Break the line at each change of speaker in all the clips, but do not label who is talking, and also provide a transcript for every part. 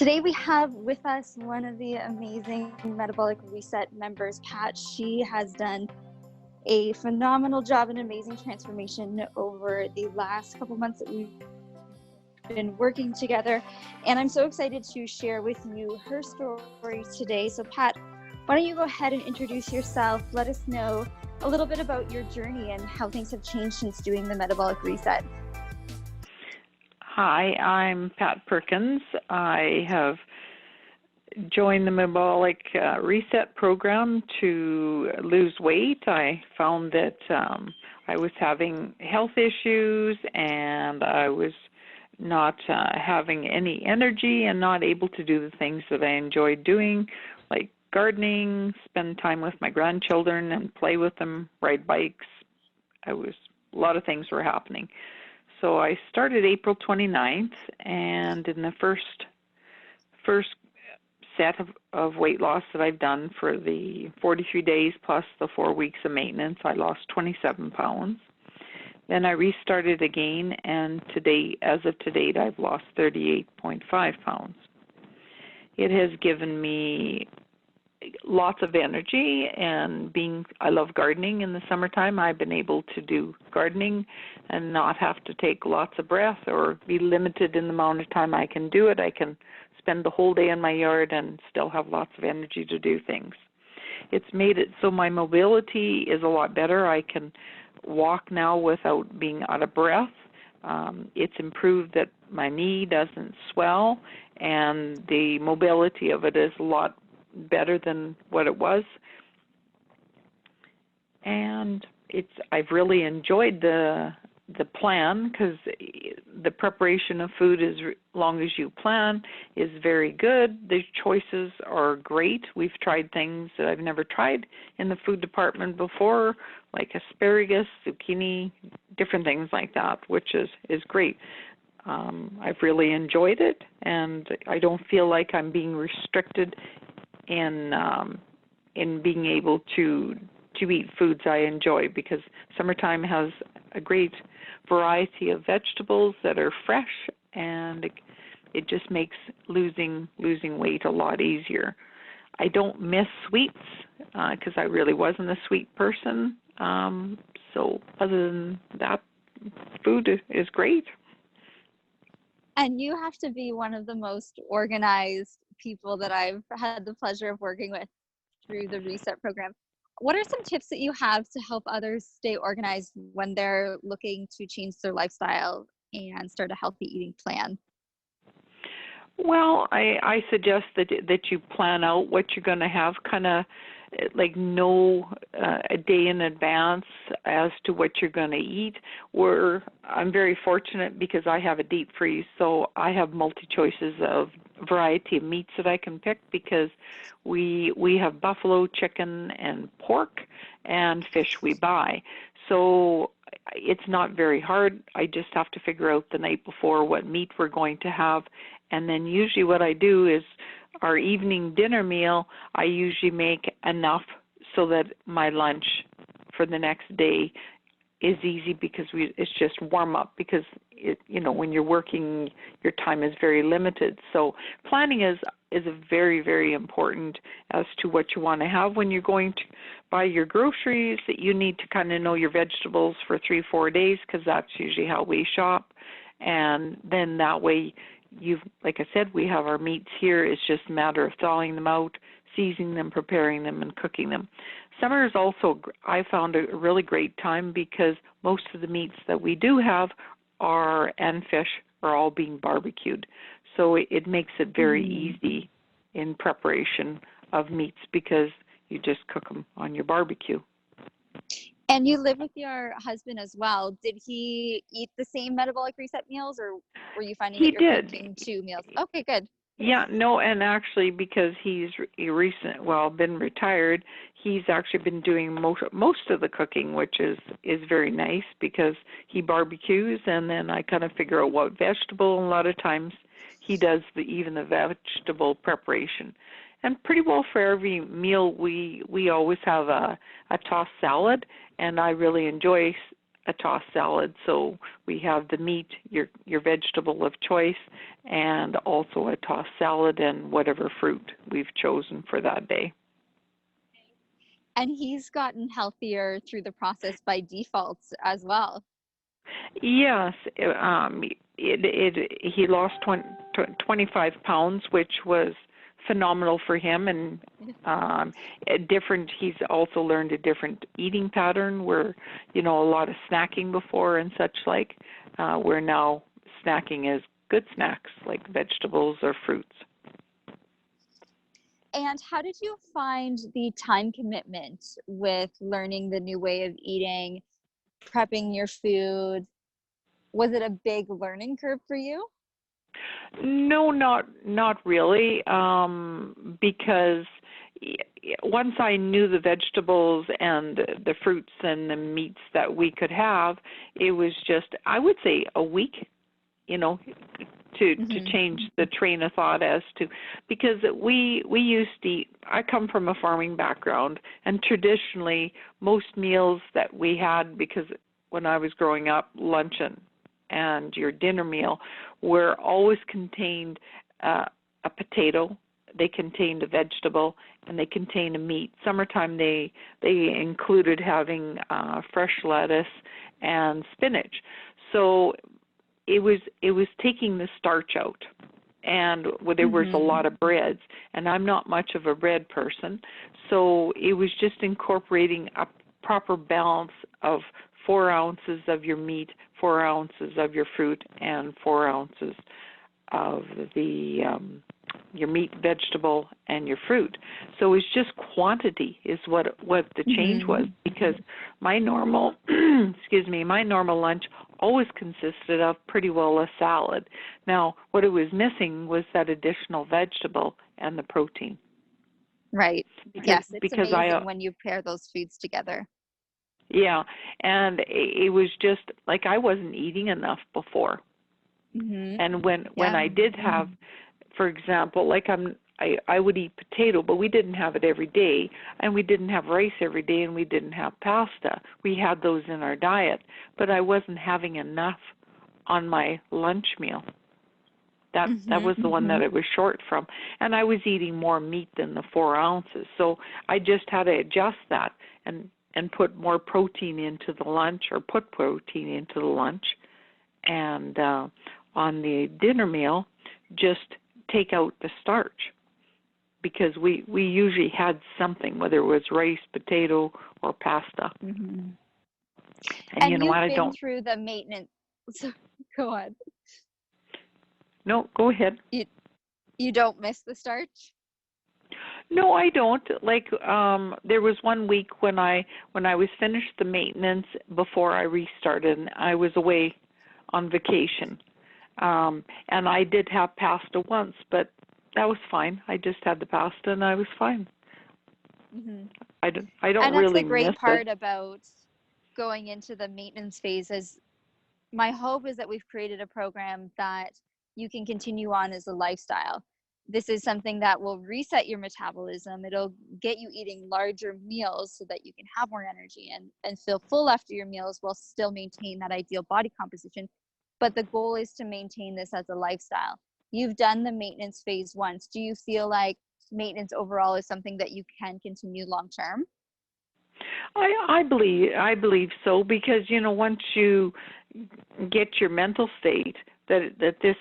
Today we have with us one of the amazing Metabolic Reset members, Pat. She has done a phenomenal job and amazing transformation over the last couple months that we've been working together. And I'm so excited to share with you her story today. So Pat, why don't you go ahead and introduce yourself? Let us know a little bit about your journey and how things have changed since doing the Metabolic Reset.
Hi, I'm Pat Perkins. I have joined the Metabolic Reset program to lose weight. I found that I was having health issues and I was not having any energy and not able to do the things that I enjoyed doing, like gardening, spend time with my grandchildren and play with them, ride bikes. A lot of things were happening. So I started April 29th, and in the first set of weight loss that I've done for the 43 days plus the 4 weeks of maintenance, I lost 27 pounds. Then I restarted again, and as of today, I've lost 38.5 pounds. It has given me lots of energy, and I love gardening in the summertime. I've been able to do gardening and not have to take lots of breath or be limited in the amount of time I can do it. I can spend the whole day in my yard and still have lots of energy to do things. It's made it so my mobility is a lot better. I can walk now without being out of breath. It's improved that my knee doesn't swell, and the mobility of it is a lot better than what it was. And I've really enjoyed the plan, because the preparation of food, as long as you plan, is very good. The choices are great. We've tried things that I've never tried in the food department before, like asparagus, zucchini, different things like that, which is great. I've really enjoyed it, and I don't feel like I'm being restricted in being able to eat foods I enjoy, because summertime has a great variety of vegetables that are fresh, and it just makes losing weight a lot easier. I don't miss sweets, because I really wasn't a sweet person. So other than that, food is great.
And you have to be one of the most organized people that I've had the pleasure of working with through the Reset program. What are some tips that you have to help others stay organized when they're looking to change their lifestyle and start a healthy eating plan?
Well, I suggest that you plan out what you're going to have, kind of like know a day in advance as to what you're going to eat. I'm very fortunate because I have a deep freeze, so I have multi-choices of variety of meats that I can pick, because we have buffalo, chicken, and pork, and fish we buy. So it's not very hard. I just have to figure out the night before what meat we're going to have. And then usually what I do is our evening dinner meal, I usually make enough so that my lunch for the next day is easy, because it's just warm up, because when you're working, your time is very limited. So planning is a very, very important as to what you want to have when you're going to buy your groceries. That you need to kind of know your vegetables for 3-4 days, because that's usually how we shop. And then that way, like I said, we have our meats here. It's just a matter of thawing them out, seasoning them, preparing them, and cooking them. Summer is also, I found, a really great time, because most of the meats that we do have and fish are all being barbecued. So it makes it very easy in preparation of meats, because you just cook them on your barbecue.
And you live with your husband as well. Did he eat the same Metabolic Reset meals, or were you finding that you're cooking 2 meals? Okay, good.
Yeah, no, and actually, because he's been retired, he's actually been doing most of the cooking, which is very nice, because he barbecues, and then I kind of figure out what vegetable, and a lot of times he does even the vegetable preparation. And pretty well for every meal, we always have a tossed salad, and I really enjoy a tossed salad. So we have the meat, your vegetable of choice, and also a tossed salad and whatever fruit we've chosen for that day.
And he's gotten healthier through the process by default as well.
Yes, he lost 25 pounds, which was phenomenal for him, and he's also learned a different eating pattern where, a lot of snacking before and such like, where now snacking is good snacks like vegetables or fruits.
And how did you find the time commitment with learning the new way of eating, prepping your food? Was it a big learning curve for you?
No, not really, because once I knew the vegetables and the fruits and the meats that we could have, it was just, I would say, a week, to change the train of thought as to, because we used to eat, I come from a farming background, and traditionally most meals that we had, because when I was growing up, luncheon and your dinner meal were always contained a potato, they contained a vegetable, and they contained a meat. Summertime they included having fresh lettuce and spinach. So it was taking the starch out, and there was a lot of breads, and I'm not much of a bread person, so it was just incorporating a proper balance of 4 ounces of your meat, 4 ounces of your fruit, and 4 ounces of your meat, vegetable, and your fruit. So it's just quantity is what the change was, because my normal my normal lunch always consisted of pretty well a salad. Now, what it was missing was that additional vegetable and the protein.
Right. Yes, it's amazing when you pair those foods together.
Yeah, and it was just like I wasn't eating enough before. And when I did have, for example, like I would eat potato, but we didn't have it every day, and we didn't have rice every day, and we didn't have pasta. We had those in our diet, but I wasn't having enough on my lunch meal. That was the one that I was short from, and I was eating more meat than the 4 ounces. So I just had to adjust that and put more protein into the lunch, or put protein into the lunch, and on the dinner meal, just take out the starch, because we usually had something, whether it was rice, potato, or pasta.
And
you know what?
You've been through the maintenance. So, go on.
No, go ahead.
You don't miss the starch?
No, I don't. Like there was one week when I was finished the maintenance before I restarted, and I was away on vacation. And I did have pasta once, but that was fine. I just had the pasta and I was fine. I don't
and that's
really
the great
miss
part
it.
about going into the maintenance phase. Is my hope is that we've created a program that you can continue on as a lifestyle. This is something that will reset your metabolism. It'll get you eating larger meals so that you can have more energy and feel full after your meals while still maintain that ideal body composition. But the goal is to maintain this as a lifestyle. You've done the maintenance phase once. Do you feel like maintenance overall is something that you can continue long term?
I believe so, because once you get your mental state that this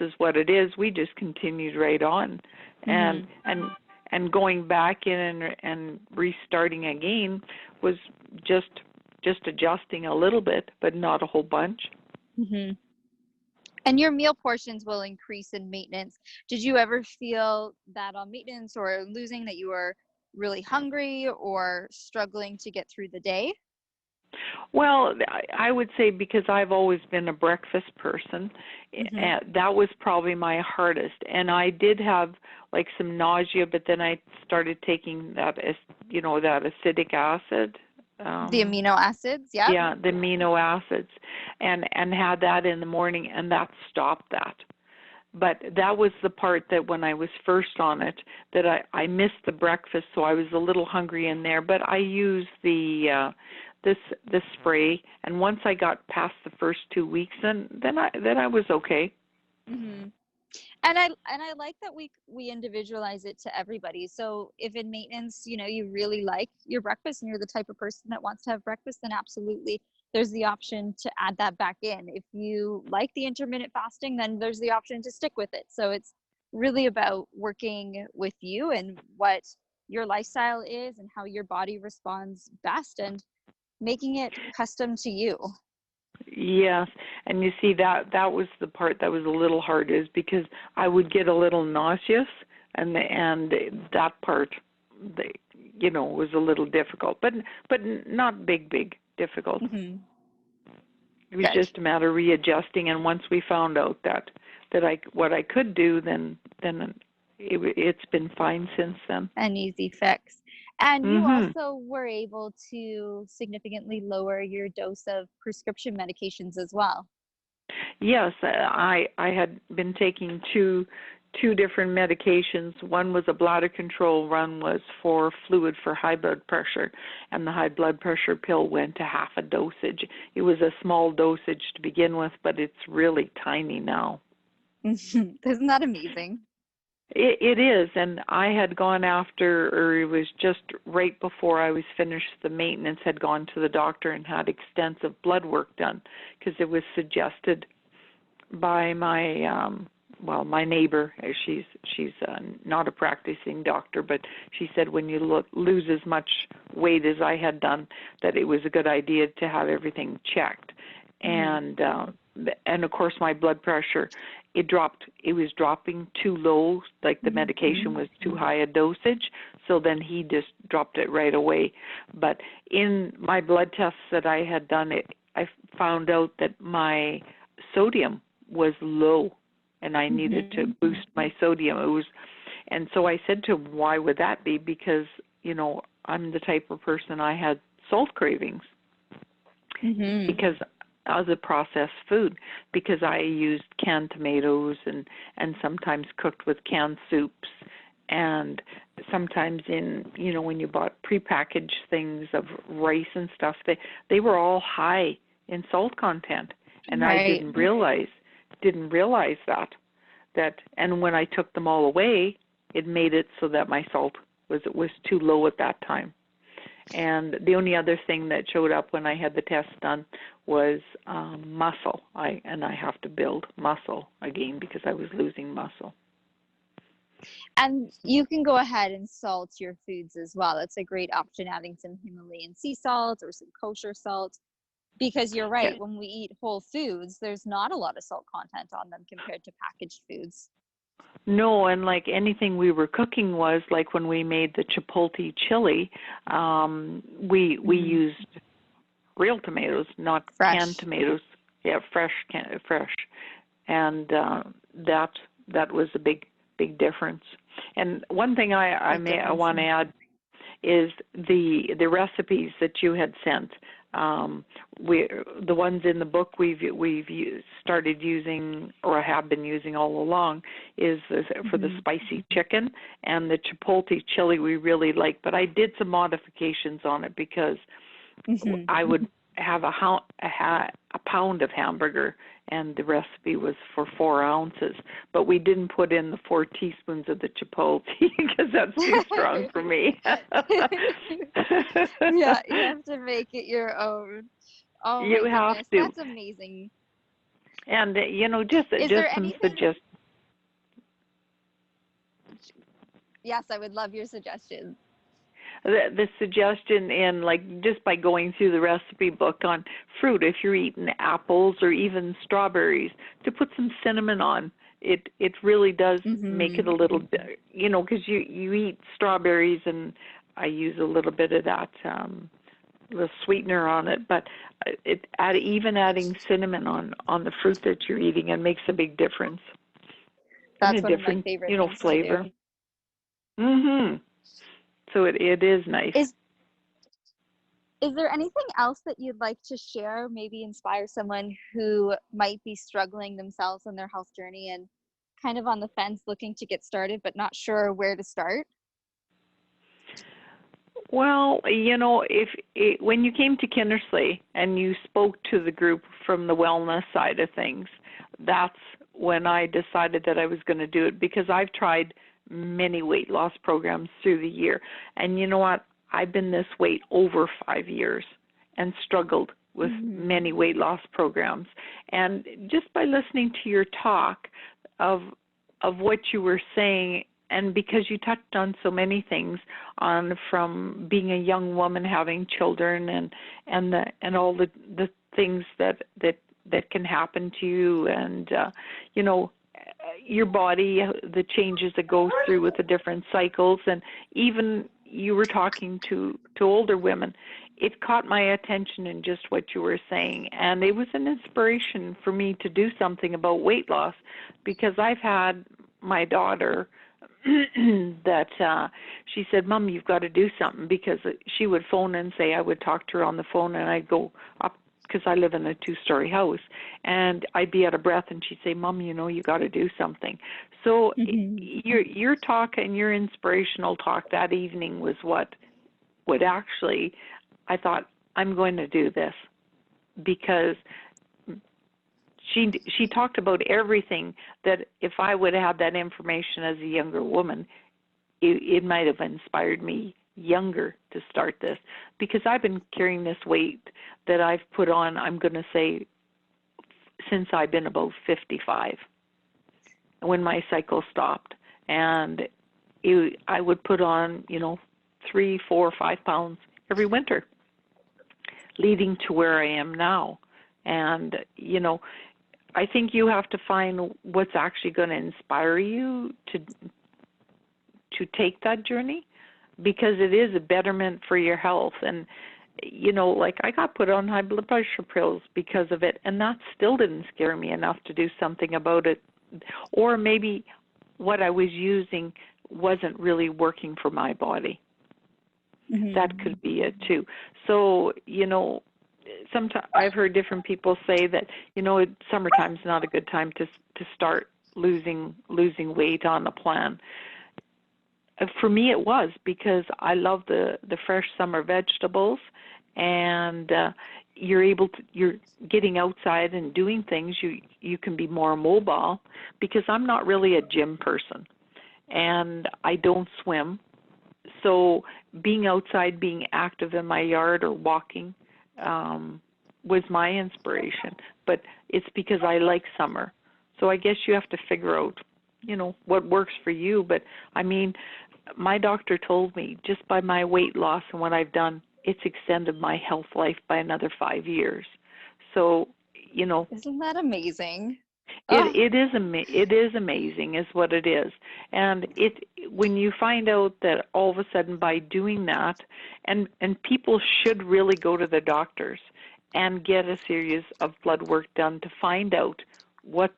is what it is, we just continued right on, and going back in and restarting again was just adjusting a little bit, but not a whole bunch.
And your meal portions will increase in maintenance. Did you ever feel that on maintenance or losing that you were really hungry or struggling to get through the day?
Well, I would say, because I've always been a breakfast person, that was probably my hardest. And I did have like some nausea, but then I started taking that that acidic acid.
The amino acids,
Yeah, the amino acids, and had that in the morning, and that stopped that. But that was the part that when I was first on it, that I missed the breakfast, so I was a little hungry in there. But I used the this spray, and once I got past the first 2 weeks, then I was okay.
Mm-hmm. And I like that we individualize it to everybody. So if in maintenance, you really like your breakfast and you're the type of person that wants to have breakfast, then absolutely there's the option to add that back in. If you like the intermittent fasting, then there's the option to stick with it. So it's really about working with you and what your lifestyle is and how your body responds best and making it custom to you.
Yes, and you see that was the part that was a little hard, is because I would get a little nauseous, and that part, was a little difficult, but not big difficult.
Mm-hmm.
It was just a matter of readjusting, and once we found out that what I could do, then it's been fine since then.
An easy fix. And you
Mhm.
also were able to significantly lower your dose of prescription medications as well.
Yes, I had been taking two different medications. One was a bladder control, one was for fluid for high blood pressure, and the high blood pressure pill went to half a dosage. It was a small dosage to begin with, but it's really tiny now.
Isn't that amazing?
It is, and I had gone after, or it was just right before I was finished the maintenance, had gone to the doctor and had extensive blood work done, because it was suggested by my neighbor. She's not a practicing doctor, but she said when you lose as much weight as I had done, that it was a good idea to have everything checked. Mm-hmm. And of course my blood pressure, it was dropping too low, like the medication was too high a dosage, so then he just dropped it right away. But in my blood tests that I had done, I found out that my sodium was low, and I needed to boost my sodium. And so I said to him, why would that be? Because, I'm the type of person, I had salt cravings because as a processed food, because I used canned tomatoes and sometimes cooked with canned soups, and sometimes when you bought prepackaged things of rice and stuff, they were all high in salt content, and right. I didn't realize that, and when I took them all away, it made it so that my salt was too low at that time. And the only other thing that showed up when I had the test done was muscle. I have to build muscle again because I was losing muscle.
And you can go ahead and salt your foods as well. That's a great option, adding some Himalayan sea salt or some kosher salt. Because you're right, when we eat whole foods, there's not a lot of salt content on them compared to packaged foods.
No, and like anything we were cooking was like when we made the chipotle chili, we used real tomatoes, not
fresh.
Canned tomatoes. Yeah, fresh, and that was a big difference. And one thing I want to add is the recipes that you had sent. The ones in the book we've started using, or have been using all along, is for the spicy chicken, and the chipotle chili we really like. But I did some modifications on it because I would have a pound of hamburger, and the recipe was for 4 ounces. But we didn't put in the 4 teaspoons of the chipotle because that's too strong for me.
Yeah, you have to make it your own. Oh,
you have to.
That's amazing.
And just some suggestions.
Yes, I would love your suggestions.
The suggestion in, like, just by going through the recipe book on fruit, if you're eating apples or even strawberries, to put some cinnamon on. It really does make it a little bit, because you eat strawberries, and I use a little bit of that the sweetener on it, but even adding cinnamon on the fruit that you're eating, it makes a big difference.
That's one of my favorite things
flavor.
To do.
So it is nice.
Is there anything else that you'd like to share, maybe inspire someone who might be struggling themselves on their health journey and kind of on the fence looking to get started but not sure where to start?
Well, when you came to Kinnersley and you spoke to the group from the wellness side of things, that's when I decided that I was going to do it, because I've tried many weight loss programs through the year. And you know what? I've been this weight over 5 years and struggled with many weight loss programs. And just by listening to your talk of what you were saying, and because you touched on so many things, on from being a young woman having children and all the things that can happen to you, and your body, the changes that go through with the different cycles, and even you were talking to older women. It caught my attention in just what you were saying, and it was an inspiration for me to do something about weight loss, because I've had my daughter that she said, "Mom, you've got to do something," because she would phone and say, I would talk to her on the phone, and I'd go up, because I live in a 2-story house, and I'd be out of breath, and she'd say, "Mom, you got to do something." So your talk and your inspirational talk that evening was what would actually, I thought, I'm going to do this, because she talked about everything that if I would have had that information as a younger woman, it might have inspired me younger to start this, because I've been carrying this weight that I've put on, I'm going to say, since I've been about 55, when my cycle stopped. And I would put on, 3, 4, 5 pounds every winter, leading to where I am now. And, I think you have to find what's actually going to inspire you to take that journey, because it is a betterment for your health. And, like I got put on high blood pressure pills because of it, and that still didn't scare me enough to do something about it. Or maybe what I was using wasn't really working for my body. That could be it too. So, sometimes I've heard different people say that, summertime's not a good time to start losing weight on the plan. For me, it was, because I love the fresh summer vegetables, and you're getting outside and doing things. You can be more mobile, because I'm not really a gym person, and I don't swim. So being outside, being active in my yard or walking, was my inspiration. But it's because I like summer. So I guess you have to figure out, what works for you. But I mean, my doctor told me, just by my weight loss and what I've done, it's extended my health life by another 5 years. So,
Isn't that amazing?
It is amazing, is what it is. And when you find out that all of a sudden by doing that, and people should really go to the doctors and get a series of blood work done to find out what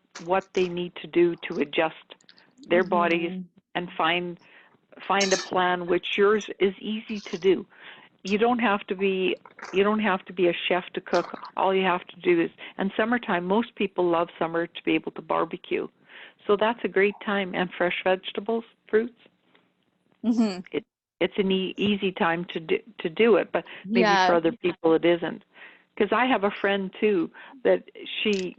they need to do to adjust their bodies, and find a plan, which yours is easy to do. You don't have to be a chef to cook. All you have to do is, and summertime, most people love summer to be able to barbecue. So that's a great time. And fresh vegetables, fruits. It's an easy time to do it, but maybe for other people it isn't. Because I have a friend too that she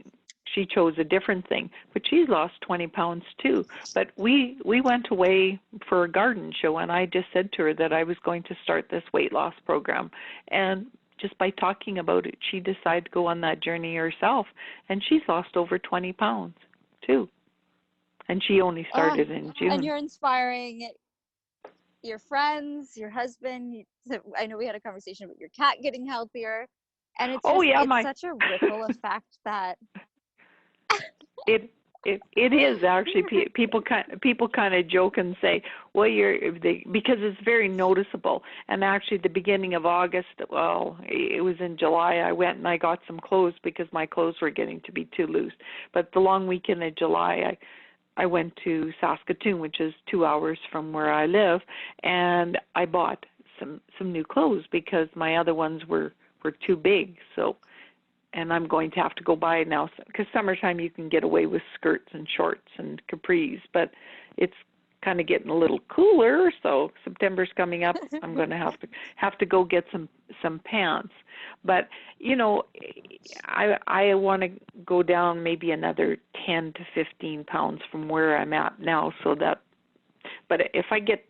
chose a different thing, but she's lost 20 pounds too. But we went away for a garden show, and I just said to her that I was going to start this weight loss program. And just by talking about it, she decided to go on that journey herself, and she's lost over 20 pounds too. And she only started in June.
And you're inspiring your friends, your husband. I know we had a conversation about your cat getting healthier. And it's such a ripple effect that
it is actually. People kind of joke and say, well, because it's very noticeable. And actually, the beginning of August, well, it was in July, I went and I got some clothes because my clothes were getting to be too loose. But the long weekend of July, I went to Saskatoon, which is 2 hours from where I live, and I bought some new clothes because my other ones were too big. So, and I'm going to have to go buy now, because summertime you can get away with skirts and shorts and capris, but it's kind of getting a little cooler, so September's coming up. I'm going to have to go get some pants. But I want to go down maybe another 10 to 15 pounds from where I'm at now, so that. But if I get,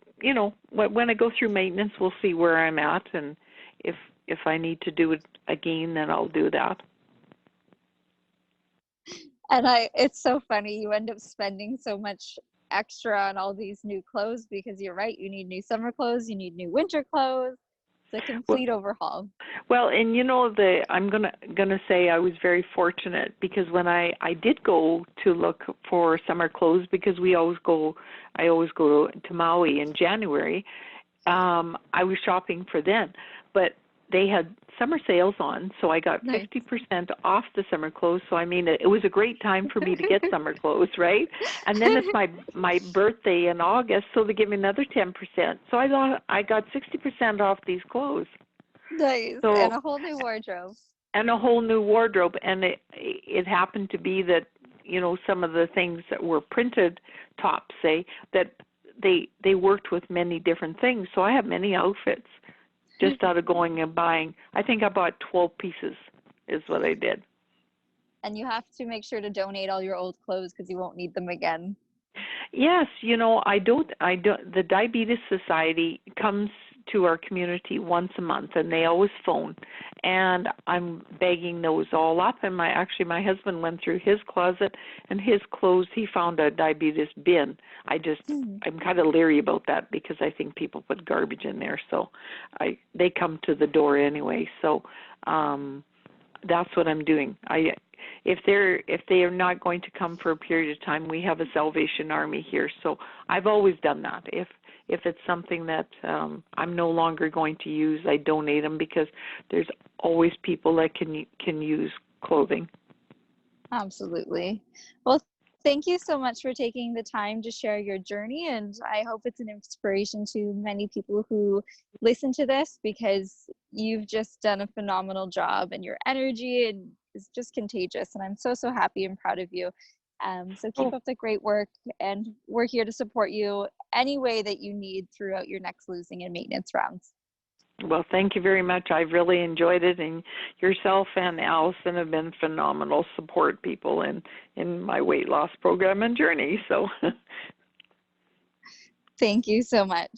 when I go through maintenance, we'll see where I'm at, and if I need to do it again, then I'll do that.
And it's so funny, you end up spending so much extra on all these new clothes, because you're right, you need new summer clothes, you need new winter clothes. It's a complete overhaul.
Well, and I'm gonna say I was very fortunate, because when I did go to look for summer clothes, because I always go to Maui in January. I was shopping for then, but they had summer sales on, so I got 50% off the summer clothes. So I mean, it was a great time for me to get summer clothes, right? And then it's my birthday in August, so they give me another 10%. So I thought I got 60% off these clothes.
Nice.
So,
and a whole new wardrobe.
And a whole new wardrobe, and it happened to be that some of the things that were printed tops, say that they worked with many different things. So I have many outfits. Just out of going and buying. I think I bought 12 pieces is what I did.
And you have to make sure to donate all your old clothes, because you won't need them again.
Yes, the Diabetes Society comes to our community once a month, and they always phone, and I'm bagging those all up. And my husband went through his closet and his clothes. He found a diabetes bin. I'm kind of leery about that, because I think people put garbage in there. So they come to the door anyway. So that's what I'm doing. If they are not going to come for a period of time, we have a Salvation Army here. So I've always done that. If it's something that I'm no longer going to use, I donate them, because there's always people that can use clothing.
Absolutely. Well, thank you so much for taking the time to share your journey, and I hope it's an inspiration to many people who listen to this, because you've just done a phenomenal job, and your energy is just contagious, and I'm so happy and proud of you. So keep up the great work, and we're here to support you any way that you need throughout your next losing and maintenance rounds.
Well, thank you very much. I've really enjoyed it, and yourself and Allison have been phenomenal support people in my weight loss program and journey. So
thank you so much.